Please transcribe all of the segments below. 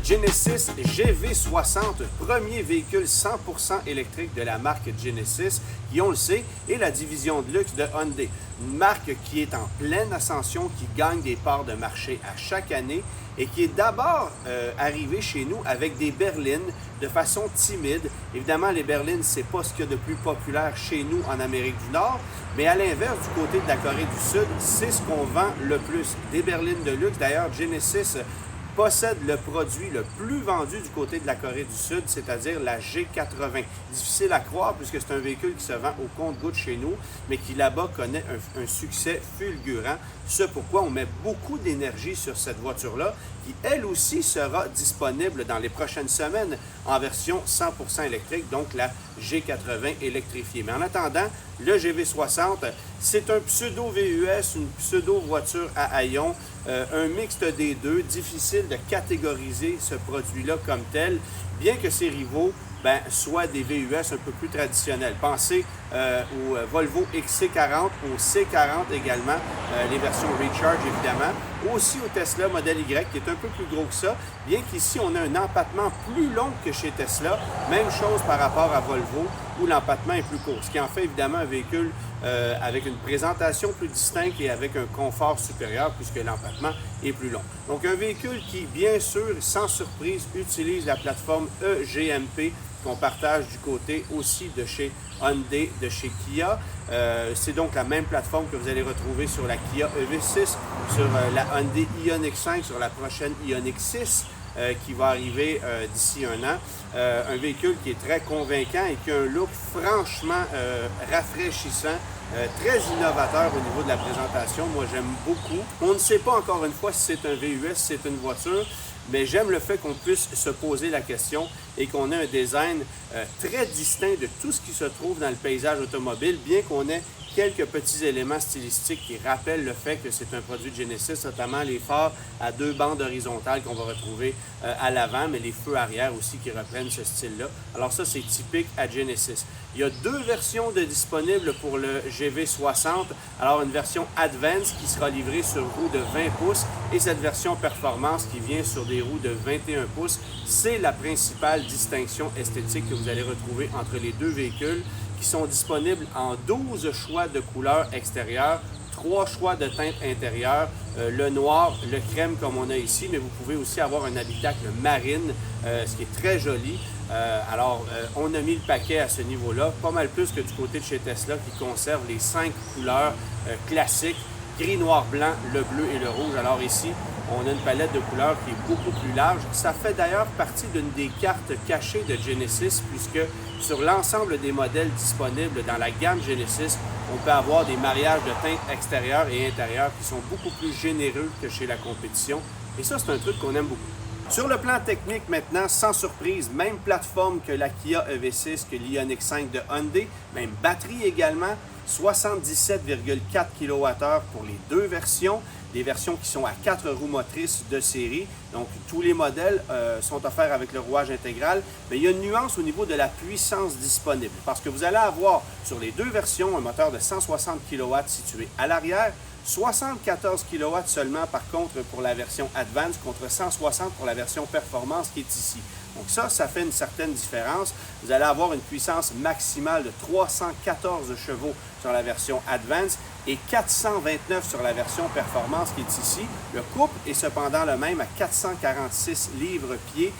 Genesis GV60, premier véhicule 100% électrique de la marque Genesis, qui, on le sait, est la division de luxe de Hyundai. Une marque qui est en pleine ascension, qui gagne des parts de marché à chaque année et qui est d'abord arrivée chez nous avec des berlines de façon timide. Évidemment, les berlines, c'est pas ce qu'il y a de plus populaire chez nous en Amérique du Nord, mais à l'inverse, du côté de la Corée du Sud, c'est ce qu'on vend le plus. Des berlines de luxe. D'ailleurs, Genesis possède le produit le plus vendu du côté de la Corée du Sud, c'est-à-dire la G80. Difficile à croire puisque c'est un véhicule qui se vend au compte-gouttes chez nous, mais qui là-bas connaît un succès fulgurant. Ce pourquoi on met beaucoup d'énergie sur cette voiture-là, qui elle aussi sera disponible dans les prochaines semaines en version 100% électrique, donc la G80 électrifiée. Mais en attendant, le GV60, c'est un pseudo-VUS, une pseudo-voiture à haillons, un mixte des deux, difficile de catégoriser ce produit-là comme tel, bien que ses rivaux soient des VUS un peu plus traditionnels. Pensez au Volvo XC40, au C40 également, les versions Recharge évidemment, aussi au Tesla Model Y qui est un peu plus gros que ça, bien qu'ici on a un empattement plus long que chez Tesla, même chose par rapport à Volvo où l'empattement est plus court, ce qui en fait évidemment un véhicule avec une présentation plus distincte et avec un confort supérieur puisque l'empattement est plus long. Donc un véhicule qui, bien sûr, sans surprise, utilise la plateforme eGMP qu'on partage du côté aussi de chez Hyundai, de chez Kia. C'est donc la même plateforme que vous allez retrouver sur la Kia EV6, sur la Hyundai Ioniq 5, sur la prochaine Ioniq 6 qui va arriver d'ici un an. Un véhicule qui est très convaincant et qui a un look franchement rafraîchissant, très innovateur au niveau de la présentation. Moi, j'aime beaucoup. On ne sait pas encore une fois si c'est un VUS, si c'est une voiture, mais j'aime le fait qu'on puisse se poser la question et qu'on ait un design très distinct de tout ce qui se trouve dans le paysage automobile, bien qu'on ait quelques petits éléments stylistiques qui rappellent le fait que c'est un produit de Genesis, notamment les phares à deux bandes horizontales qu'on va retrouver à l'avant, mais les feux arrière aussi qui reprennent ce style-là. Alors ça, c'est typique à Genesis. Il y a deux versions disponibles pour le GV60. Alors une version Advance qui sera livrée sur roues de 20 pouces et cette version Performance qui vient sur des roues de 21 pouces. C'est la principale distinction esthétique que vous allez retrouver entre les deux véhicules, qui sont disponibles en 12 choix de couleurs extérieures, 3 choix de teintes intérieures, le noir, le crème comme on a ici, mais vous pouvez aussi avoir un habitacle marine, ce qui est très joli. Alors, on a mis le paquet à ce niveau-là, pas mal plus que du côté de chez Tesla qui conserve les 5 couleurs classiques, gris, noir, blanc, le bleu et le rouge. Alors ici, on a une palette de couleurs qui est beaucoup plus large. Ça fait d'ailleurs partie d'une des cartes cachées de Genesis, puisque sur l'ensemble des modèles disponibles dans la gamme Genesis, on peut avoir des mariages de teintes extérieures et intérieures qui sont beaucoup plus généreux que chez la compétition. Et ça, c'est un truc qu'on aime beaucoup. Sur le plan technique maintenant, sans surprise, même plateforme que la Kia EV6, que l'Ioniq 5 de Hyundai, même batterie également, 77,4 kWh pour les deux versions, des versions qui sont à 4 roues motrices de série. Donc, tous les modèles sont offerts avec le rouage intégral, mais il y a une nuance au niveau de la puissance disponible parce que vous allez avoir sur les deux versions un moteur de 160 kW situé à l'arrière, 74 kW seulement par contre pour la version Advance contre 160 pour la version Performance qui est ici. Donc ça fait une certaine différence. Vous allez avoir une puissance maximale de 314 chevaux sur la version Advance et 429 sur la version Performance qui est ici. Le couple est cependant le même à 446 livres-pieds,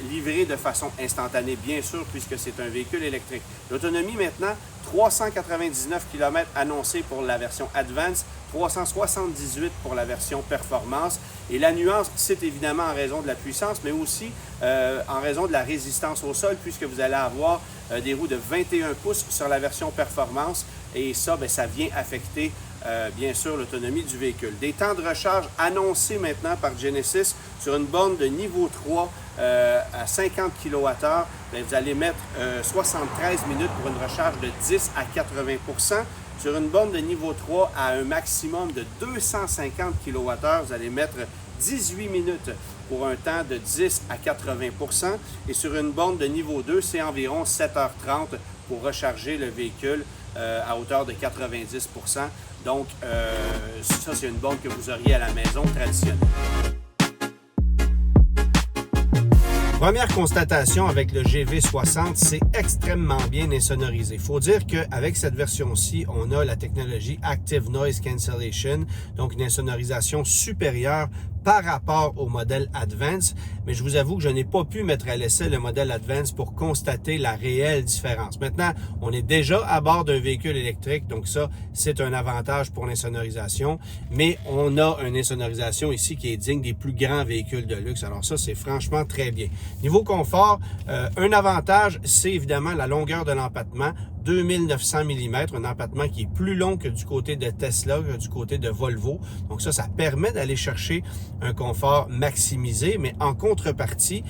livré de façon instantanée bien sûr puisque c'est un véhicule électrique. L'autonomie maintenant, 399 km annoncés pour la version Advance, 378 pour la version Performance. Et la nuance, c'est évidemment en raison de la puissance, mais aussi en raison de la résistance au sol, puisque vous allez avoir des roues de 21 pouces sur la version Performance. Et ça, ça vient affecter, bien sûr, l'autonomie du véhicule. Des temps de recharge annoncés maintenant par Genesis sur une borne de niveau 3 à 50 kWh. Vous allez mettre 73 minutes pour une recharge de 10 à 80 %. Sur une borne de niveau 3 à un maximum de 250 kWh, vous allez mettre 18 minutes pour un temps de 10 à 80 %. Et sur une borne de niveau 2, c'est environ 7h30 pour recharger le véhicule à hauteur de 90 %. Donc, ça, c'est une borne que vous auriez à la maison traditionnelle. Première constatation avec le GV60, c'est extrêmement bien insonorisé. Il faut dire qu'avec cette version-ci, on a la technologie Active Noise Cancellation, donc une insonorisation supérieure par rapport au modèle Advance, mais je vous avoue que je n'ai pas pu mettre à l'essai le modèle Advance pour constater la réelle différence. Maintenant, on est déjà à bord d'un véhicule électrique, donc ça, c'est un avantage pour l'insonorisation, mais on a une insonorisation ici qui est digne des plus grands véhicules de luxe. Alors ça, c'est franchement très bien. Niveau confort, un avantage, c'est évidemment la longueur de l'empattement. 2900 mm, un empattement qui est plus long que du côté de Tesla, que du côté de Volvo. Donc ça permet d'aller chercher un confort maximisé, mais en contrepartie,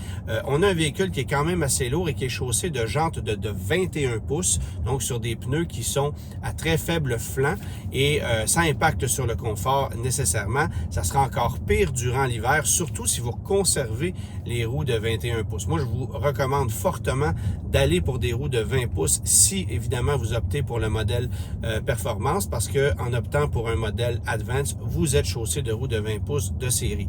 on a un véhicule qui est quand même assez lourd et qui est chaussé de jantes de 21 pouces, donc sur des pneus qui sont à très faible flanc et ça impacte sur le confort nécessairement. Ça sera encore pire durant l'hiver, surtout si vous conservez les roues de 21 pouces. Moi, je vous recommande fortement d'aller pour des roues de 20 pouces si, évidemment, vous optez pour le modèle performance, parce que en optant pour un modèle Advance, vous êtes chaussé de roues de 20 pouces de série.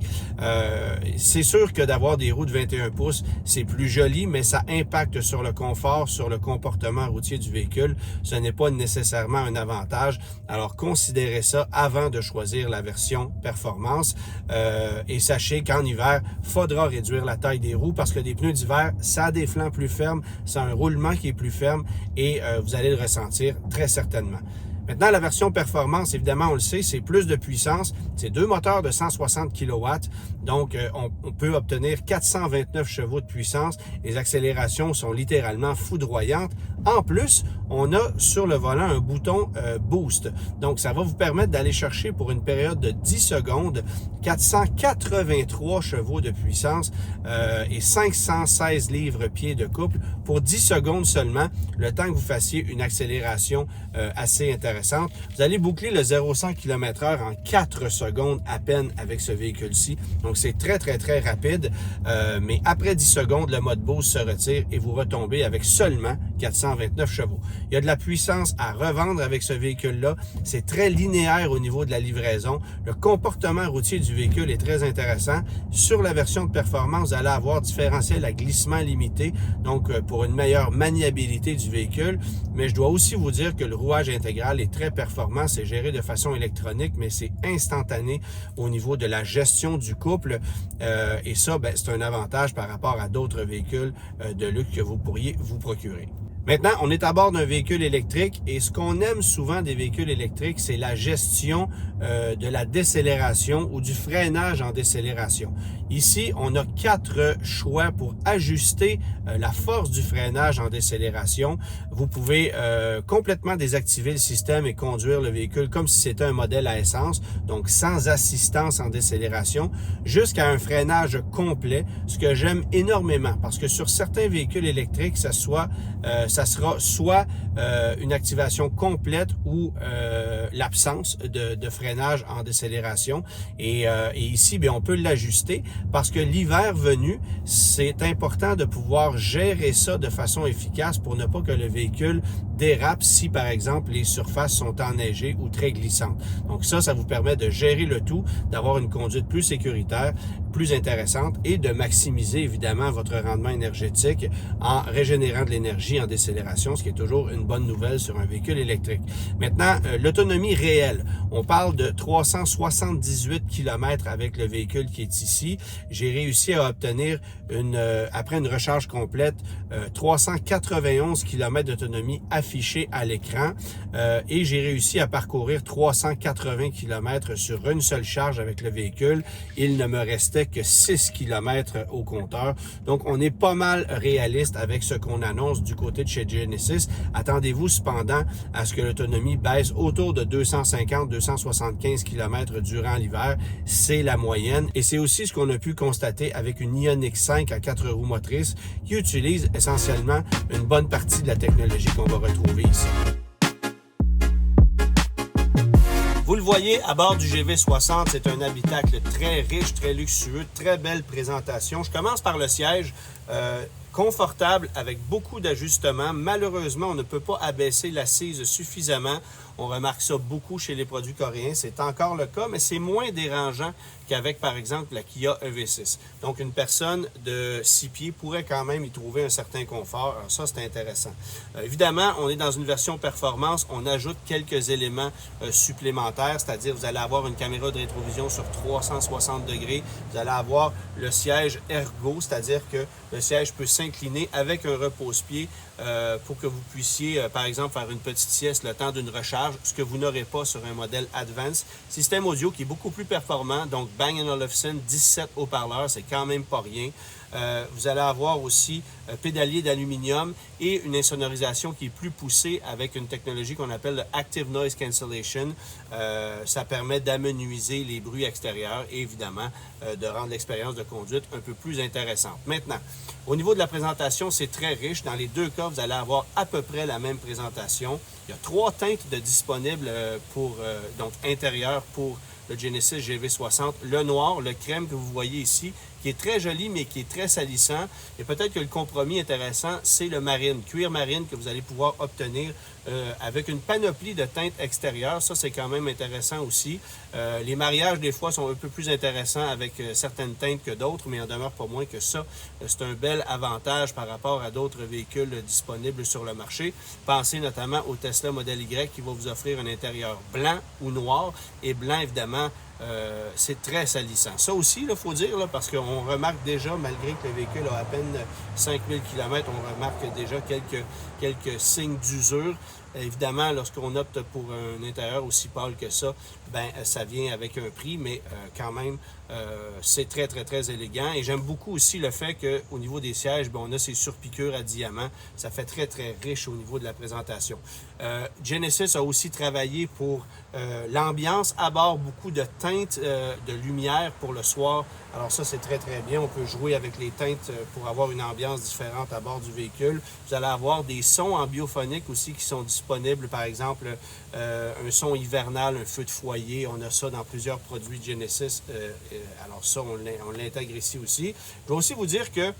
C'est sûr que d'avoir des roues de 21 pouces, c'est plus joli, mais ça impacte sur le confort, sur le comportement routier du véhicule. Ce n'est pas nécessairement un avantage. Alors, considérez ça avant de choisir la version performance. Et sachez qu'en hiver, il faudra réduire la taille des roues parce que des pneus d'hiver, ça a des flancs plus fermes, ça a un roulement qui est plus ferme et vous allez le ressentir très certainement. Maintenant, la version performance, évidemment, on le sait, c'est plus de puissance. C'est deux moteurs de 160 kW. Donc, on peut obtenir 429 chevaux de puissance. Les accélérations sont littéralement foudroyantes. En plus, on a sur le volant un bouton Boost. Donc, ça va vous permettre d'aller chercher pour une période de 10 secondes 483 chevaux de puissance et 516 livres-pieds de couple pour 10 secondes seulement, le temps que vous fassiez une accélération assez intéressante. Vous allez boucler le 0-100 km/h en 4 secondes à peine avec ce véhicule-ci. Donc, c'est très, très, très rapide. Mais après 10 secondes, le mode Boost se retire et vous retombez avec seulement 429 chevaux. Il y a de la puissance à revendre avec ce véhicule-là. C'est très linéaire au niveau de la livraison. Le comportement routier du véhicule est très intéressant. Sur la version de performance, vous allez avoir différentiel à glissement limité, donc pour une meilleure maniabilité du véhicule. Mais je dois aussi vous dire que le rouage intégral est très performant. C'est géré de façon électronique, mais c'est instantané au niveau de la gestion du couple. Et ça, c'est un avantage par rapport à d'autres véhicules de luxe que vous pourriez vous procurer. Maintenant, on est à bord d'un véhicule électrique et ce qu'on aime souvent des véhicules électriques, c'est la gestion de la décélération ou du freinage en décélération. Ici, on a 4 choix pour ajuster la force du freinage en décélération. Vous pouvez complètement désactiver le système et conduire le véhicule comme si c'était un modèle à essence, donc sans assistance en décélération, jusqu'à un freinage complet, ce que j'aime énormément parce que sur certains véhicules électriques, ça sera soit une activation complète ou l'absence de freinage en décélération. Et ici, on peut l'ajuster parce que l'hiver venu, c'est important de pouvoir gérer ça de façon efficace pour ne pas que le véhicule dérape si, par exemple, les surfaces sont enneigées ou très glissantes. Donc ça vous permet de gérer le tout, d'avoir une conduite plus sécuritaire, plus intéressante et de maximiser, évidemment, votre rendement énergétique en régénérant de l'énergie en décélération, ce qui est toujours une bonne nouvelle sur un véhicule électrique. Maintenant, l'autonomie réelle. On parle de 378 km avec le véhicule qui est ici. J'ai réussi à obtenir, après une recharge complète, 391 km d'autonomie affichée à l'écran et j'ai réussi à parcourir 380 km sur une seule charge avec le véhicule. Il ne me restait que 6 km au compteur. Donc, on est pas mal réaliste avec ce qu'on annonce du côté de chez Genesis. Attendez-vous cependant à ce que l'autonomie baisse autour de 250-275 km durant l'hiver. C'est la moyenne et c'est aussi ce qu'on a pu constater avec une Ioniq 5 à 4 roues motrices qui utilise essentiellement une bonne partie de la technologie qu'on va retrouver ici. Vous le voyez, à bord du GV60, c'est un habitacle très riche, très luxueux, très belle présentation. Je commence par le siège. Confortable avec beaucoup d'ajustements. Malheureusement, on ne peut pas abaisser l'assise suffisamment. On remarque ça beaucoup chez les produits coréens. C'est encore le cas, mais c'est moins dérangeant qu'avec, par exemple, la Kia EV6. Donc, une personne de 6 pieds pourrait quand même y trouver un certain confort. Alors ça, c'est intéressant. Évidemment, on est dans une version performance. On ajoute quelques éléments supplémentaires, c'est-à-dire vous allez avoir une caméra de rétrovision sur 360 degrés. Vous allez avoir le siège ergo, c'est-à-dire que le siège peut s'incliner avec un repose-pied pour que vous puissiez, par exemple, faire une petite sieste le temps d'une recharge, ce que vous n'aurez pas sur un modèle Advance. Système audio qui est beaucoup plus performant, donc Bang & Olufsen, 17 haut-parleurs, c'est quand même pas rien. Vous allez avoir aussi pédalier d'aluminium et une insonorisation qui est plus poussée avec une technologie qu'on appelle le Active Noise Cancellation. Ça permet d'amenuiser les bruits extérieurs et évidemment de rendre l'expérience de conduite un peu plus intéressante. Maintenant, au niveau de la présentation, c'est très riche. Dans les deux cas, vous allez avoir à peu près la même présentation. Il y a 3 teintes de disponibles pour donc intérieur pour le Genesis GV60. Le noir, le crème que vous voyez ici, qui est très joli, mais qui est très salissant. Et peut-être que le compromis intéressant, c'est le marine, cuir marine que vous allez pouvoir obtenir avec une panoplie de teintes extérieures. Ça, c'est quand même intéressant aussi. Les mariages, des fois, sont un peu plus intéressants avec certaines teintes que d'autres, mais il en demeure pas moins que ça. C'est un bel avantage par rapport à d'autres véhicules disponibles sur le marché. Pensez notamment au Tesla Model Y qui va vous offrir un intérieur blanc ou noir. Et blanc, évidemment, c'est très salissant. Ça aussi, il faut dire, là, parce qu'on remarque déjà, malgré que le véhicule a à peine 5000 km, on remarque déjà quelques signes d'usure. Évidemment, lorsqu'on opte pour un intérieur aussi pâle que ça, ben ça vient avec un prix, mais quand même, c'est très, très, très élégant. Et j'aime beaucoup aussi le fait qu'au niveau des sièges, ben, on a ces surpiqûres à diamant. Ça fait très, très riche au niveau de la présentation. Genesis a aussi travaillé pour l'ambiance à bord, beaucoup de teintes de lumière pour le soir. Alors ça, c'est très, très bien. On peut jouer avec les teintes pour avoir une ambiance différente à bord du véhicule. Vous allez avoir des sons ambiphoniques aussi qui sont disponibles. Par exemple, un son hivernal, un feu de foyer. On a ça dans plusieurs produits Genesis. Alors ça, on l'intègre ici aussi. Je vais aussi vous dire que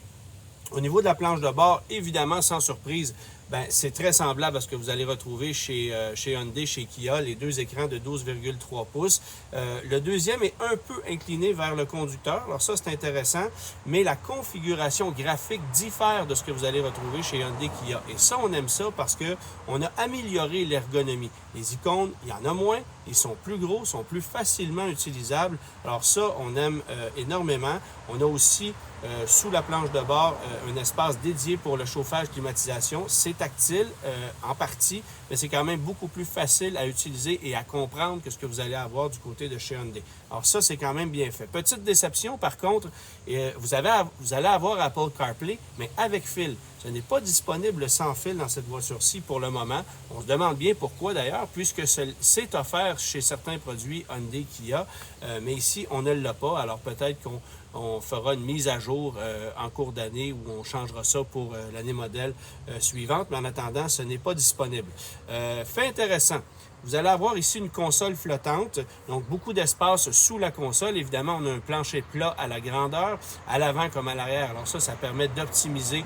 au niveau de la planche de bord, évidemment, sans surprise, ben, c'est très semblable à ce que vous allez retrouver chez Hyundai, chez Kia, les deux écrans de 12,3 pouces. Le deuxième est un peu incliné vers le conducteur, alors ça c'est intéressant, mais la configuration graphique diffère de ce que vous allez retrouver chez Hyundai Kia. Et ça, on aime ça parce qu'on a amélioré l'ergonomie. Les icônes, il y en a moins, ils sont plus gros, sont plus facilement utilisables. Alors ça, on aime énormément. On a aussi sous la planche de bord un espace dédié pour le chauffage climatisation. C'est tactile en partie, mais c'est quand même beaucoup plus facile à utiliser et à comprendre que ce que vous allez avoir du côté de chez Hyundai. Alors ça, c'est quand même bien fait. Petite déception, par contre, vous allez avoir Apple CarPlay, mais avec fil. Ce n'est pas disponible sans fil dans cette voiture-ci pour le moment. On se demande bien pourquoi d'ailleurs, puisque c'est offert chez certains produits Hyundai Kia, mais ici, on ne l'a pas. Alors peut-être qu'on fera une mise à jour en cours d'année où on changera ça pour l'année modèle suivante, mais en attendant, ce n'est pas disponible. Fait intéressant. Vous allez avoir ici une console flottante, donc beaucoup d'espace sous la console. Évidemment, on a un plancher plat à la grandeur, à l'avant comme à l'arrière. Alors ça permet d'optimiser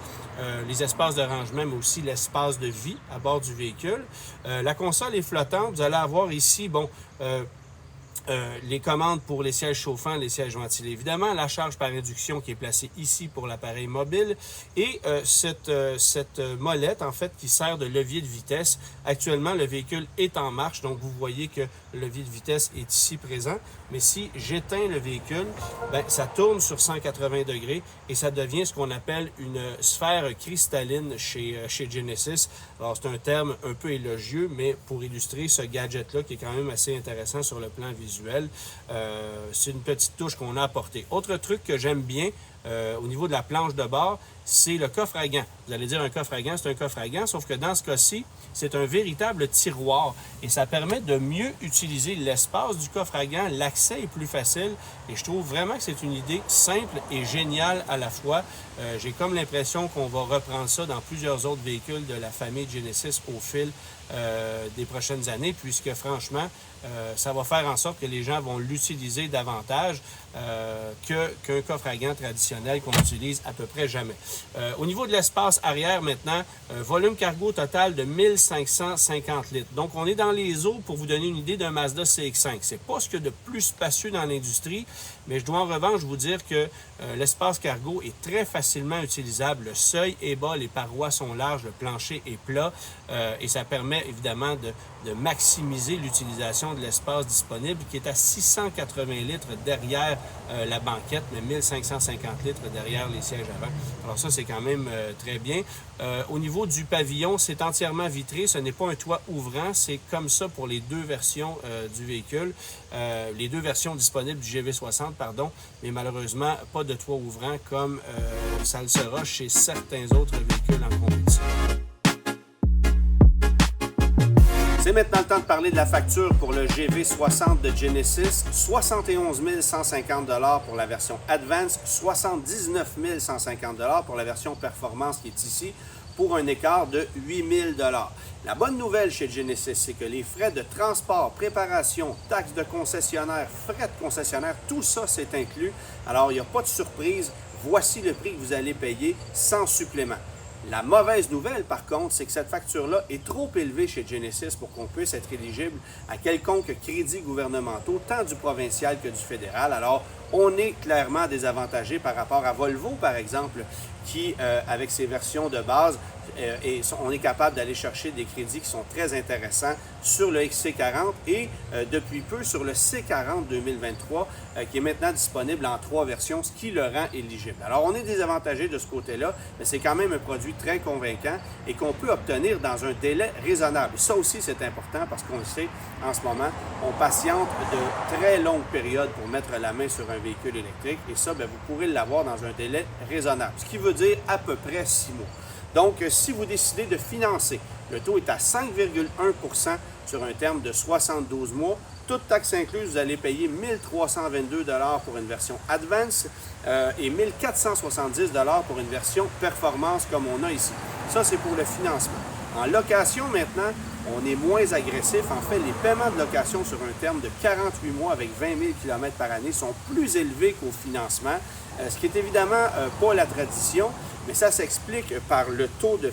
les espaces de rangement, mais aussi l'espace de vie à bord du véhicule. La console est flottante. Vous allez avoir ici, les commandes pour les sièges chauffants, les sièges ventilés. Évidemment, la charge par induction qui est placée ici pour l'appareil mobile et cette molette, en fait, qui sert de levier de vitesse. Actuellement, le véhicule est en marche, donc vous voyez que le levier de vitesse est ici présent. Mais si j'éteins le véhicule, ben, ça tourne sur 180 degrés et ça devient ce qu'on appelle une sphère cristalline chez Genesis. Alors, c'est un terme un peu élogieux, mais pour illustrer ce gadget-là qui est quand même assez intéressant sur le plan visuel, c'est une petite touche qu'on a apportée. Autre truc que j'aime bien au niveau de la planche de bord, c'est le coffre à gants. Vous allez dire un coffre à gants, c'est un coffre à gants, sauf que dans ce cas-ci, c'est un véritable tiroir et ça permet de mieux utiliser l'espace du coffre à gants. L'accès est plus facile et je trouve vraiment que c'est une idée simple et géniale à la fois. J'ai comme l'impression qu'on va reprendre ça dans plusieurs autres véhicules de la famille Genesis au fil des prochaines années, puisque franchement, ça va faire en sorte que les gens vont l'utiliser davantage qu'un coffre à gants traditionnel. traditionnel qu'on utilise à peu près jamais. Au niveau de l'espace arrière maintenant, volume cargo total de 1550 litres. Donc, on est dans les eaux, pour vous donner une idée, d'un Mazda CX-5. C'est pas ce qu'il y a de plus spacieux dans l'industrie, mais je dois en revanche vous dire que l'espace cargo est très facilement utilisable. Le seuil est bas, les parois sont larges, le plancher est plat et ça permet évidemment de maximiser l'utilisation de l'espace disponible qui est à 680 litres derrière la banquette, mais 1550 litres derrière les sièges avant. Alors ça, c'est quand même très bien. Au niveau du pavillon, c'est entièrement vitré. Ce n'est pas un toit ouvrant. C'est comme ça pour les deux versions du véhicule. Les deux versions disponibles du GV60, pardon, mais malheureusement, pas de toit ouvrant comme ça le sera chez certains autres véhicules en compétition. C'est maintenant le temps de parler de la facture pour le GV60 de Genesis. 71 150 $ pour la version Advance, 79 150 $ pour la version Performance qui est ici, pour un écart de 8 000 $. La bonne nouvelle chez Genesis, c'est que les frais de transport, préparation, taxes de concessionnaire, frais de concessionnaire, tout ça c'est inclus. Alors, il n'y a pas de surprise. Voici le prix que vous allez payer sans supplément. La mauvaise nouvelle, par contre, c'est que cette facture-là est trop élevée chez Genesis pour qu'on puisse être éligible à quelconque crédit gouvernementaux, tant du provincial que du fédéral. Alors, on est clairement désavantagé par rapport à Volvo, par exemple, qui, avec ses versions de base, on est capable d'aller chercher des crédits qui sont très intéressants sur le XC40 et depuis peu sur le C40 2023 qui est maintenant disponible en 3 versions, ce qui le rend éligible. Alors on est désavantagé de ce côté-là, mais c'est quand même un produit très convaincant et qu'on peut obtenir dans un délai raisonnable. Ça aussi c'est important parce qu'on le sait, en ce moment, on patiente de très longues périodes pour mettre la main sur un véhicule électrique et ça, bien, vous pourrez l'avoir dans un délai raisonnable, ce qui veut dire à peu près 6 mois. Donc, si vous décidez de financer, le taux est à 5,1 % sur un terme de 72 mois. Toute taxe incluse, vous allez payer 1 322 $ pour une version Advance et 1 470 $ pour une version Performance comme on a ici. Ça, c'est pour le financement. En location, maintenant, on est moins agressif. En fait, les paiements de location sur un terme de 48 mois avec 20 000 km par année sont plus élevés qu'au financement, ce qui est évidemment pas la tradition. Mais ça s'explique par le taux de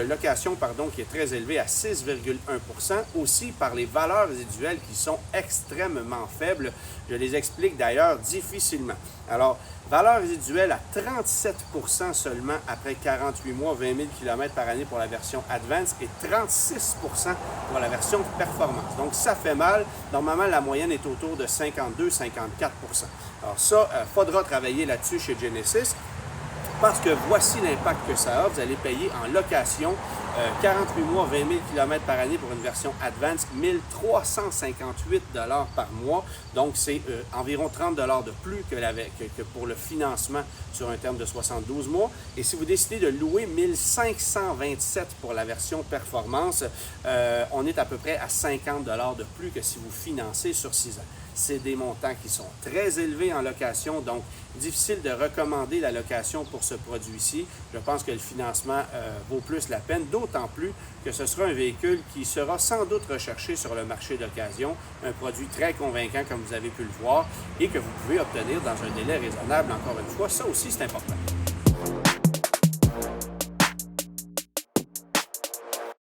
location qui est très élevé à 6,1 %, aussi par les valeurs résiduelles qui sont extrêmement faibles. Je les explique d'ailleurs difficilement. Alors, valeur résiduelle à 37 % seulement après 48 mois, 20 000 km par année pour la version Advance et 36 % pour la version Performance. Donc, ça fait mal. Normalement, la moyenne est autour de 52-54 %. Alors ça, il faudra travailler là-dessus chez Genesis. Parce que voici l'impact que ça a. Vous allez payer en location 48 mois, 20 000 km par année pour une version Advance, 1 358 $ par mois. Donc, c'est environ 30 $ de plus que pour le financement sur un terme de 72 mois. Et si vous décidez de louer 1 527 $ pour la version Performance, on est à peu près à 50 $ de plus que si vous financez sur 6 ans. C'est des montants qui sont très élevés en location, donc difficile de recommander la location pour ce produit-ci. Je pense que le financement vaut plus la peine, d'autant plus que ce sera un véhicule qui sera sans doute recherché sur le marché d'occasion, un produit très convaincant comme vous avez pu le voir et que vous pouvez obtenir dans un délai raisonnable, encore une fois. Ça aussi, c'est important.